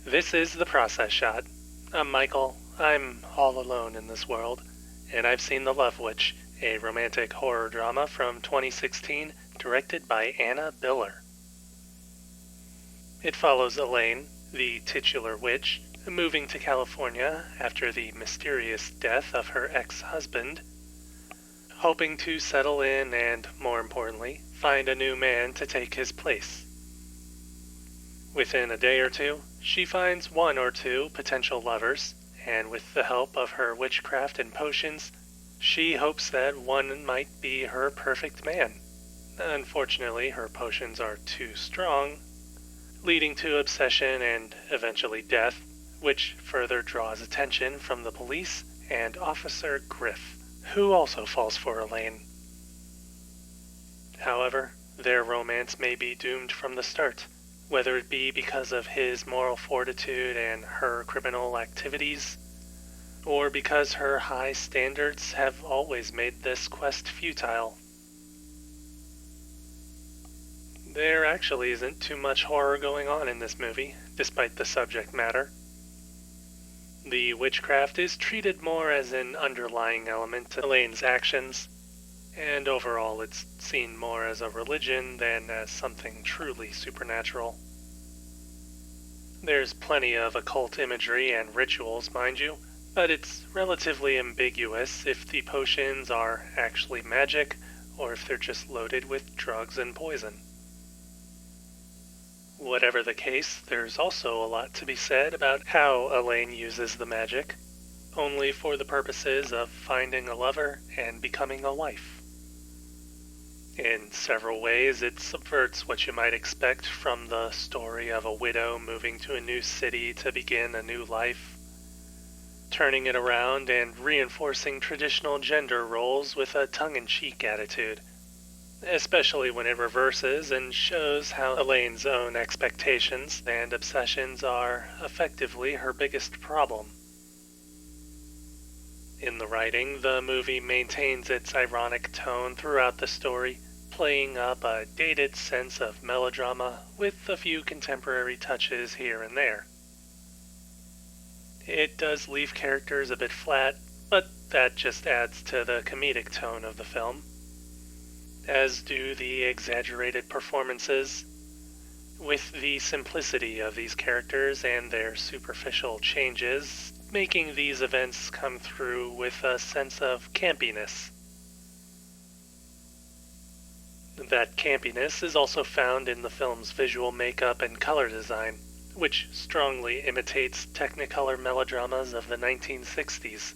This is The Process Shot. I'm Michael. I'm all alone in this world, and I've seen The Love Witch, a romantic horror drama from 2016 directed by Anna Biller. It follows Elaine, the titular witch, moving to California after the mysterious death of her ex-husband, hoping to settle in and, more importantly, find a new man to take his place. Within a day or two, she finds one or two potential lovers, and with the help of her witchcraft and potions, she hopes that one might be her perfect man. Unfortunately, her potions are too strong, leading to obsession and eventually death, which further draws attention from the police and Officer Griff, who also falls for Elaine. However, their romance may be doomed from the start, whether it be because of his moral fortitude and her criminal activities, or because her high standards have always made this quest futile. There actually isn't too much horror going on in this movie, despite the subject matter. The witchcraft is treated more as an underlying element to Elaine's actions, and overall it's seen more as a religion than as something truly supernatural. There's plenty of occult imagery and rituals, mind you, but it's relatively ambiguous if the potions are actually magic or if they're just loaded with drugs and poison. Whatever the case, there's also a lot to be said about how Elaine uses the magic, only for the purposes of finding a lover and becoming a wife. In several ways, it subverts what you might expect from the story of a widow moving to a new city to begin a new life, turning it around and reinforcing traditional gender roles with a tongue-in-cheek attitude, especially when it reverses and shows how Elaine's own expectations and obsessions are effectively her biggest problem. In the writing, the movie maintains its ironic tone throughout the story, playing up a dated sense of melodrama with a few contemporary touches here and there. It does leave characters a bit flat, but that just adds to the comedic tone of the film, as do the exaggerated performances, with the simplicity of these characters and their superficial changes making these events come through with a sense of campiness. That campiness is also found in the film's visual makeup and color design, which strongly imitates Technicolor melodramas of the 1960s.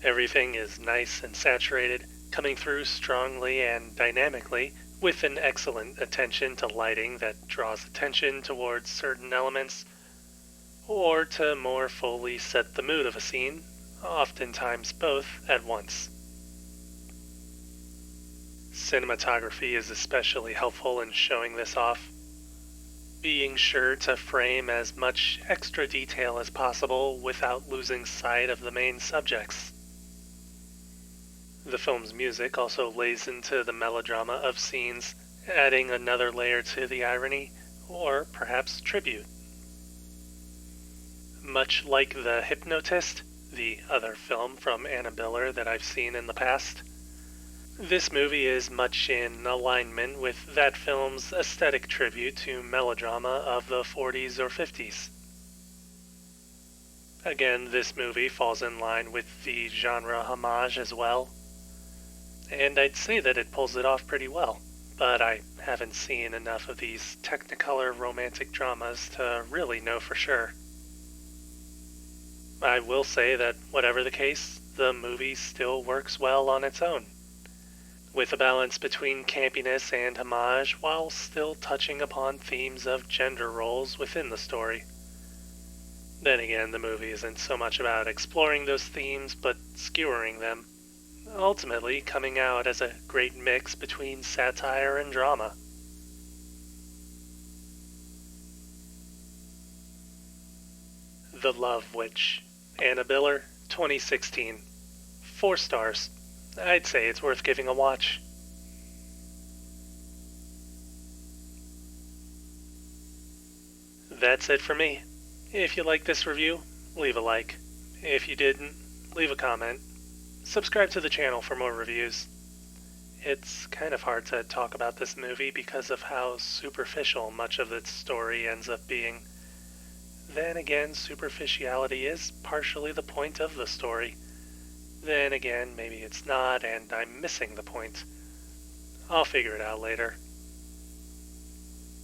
Everything is nice and saturated, coming through strongly and dynamically, with an excellent attention to lighting that draws attention towards certain elements, or to more fully set the mood of a scene, oftentimes both at once. Cinematography is especially helpful in showing this off, being sure to frame as much extra detail as possible without losing sight of the main subjects. The film's music also lays into the melodrama of scenes, adding another layer to the irony, or perhaps tribute. Much like The Hypnotist, the other film from Anna Biller that I've seen in the past, this movie is much in alignment with that film's aesthetic tribute to melodrama of the 40s or 50s. Again, this movie falls in line with the genre homage as well, and I'd say that it pulls it off pretty well, but I haven't seen enough of these Technicolor romantic dramas to really know for sure. I will say that whatever the case, the movie still works well on its own, with a balance between campiness and homage while still touching upon themes of gender roles within the story. Then again, the movie isn't so much about exploring those themes, but skewering them, ultimately coming out as a great mix between satire and drama. The Love Witch, Anna Biller, 2016. 4 stars. I'd say it's worth giving a watch. That's it for me. If you liked this review, leave a like. If you didn't, leave a comment. Subscribe to the channel for more reviews. It's kind of hard to talk about this movie because of how superficial much of its story ends up being. Then again, superficiality is partially the point of the story. Then again, maybe it's not, and I'm missing the point. I'll figure it out later.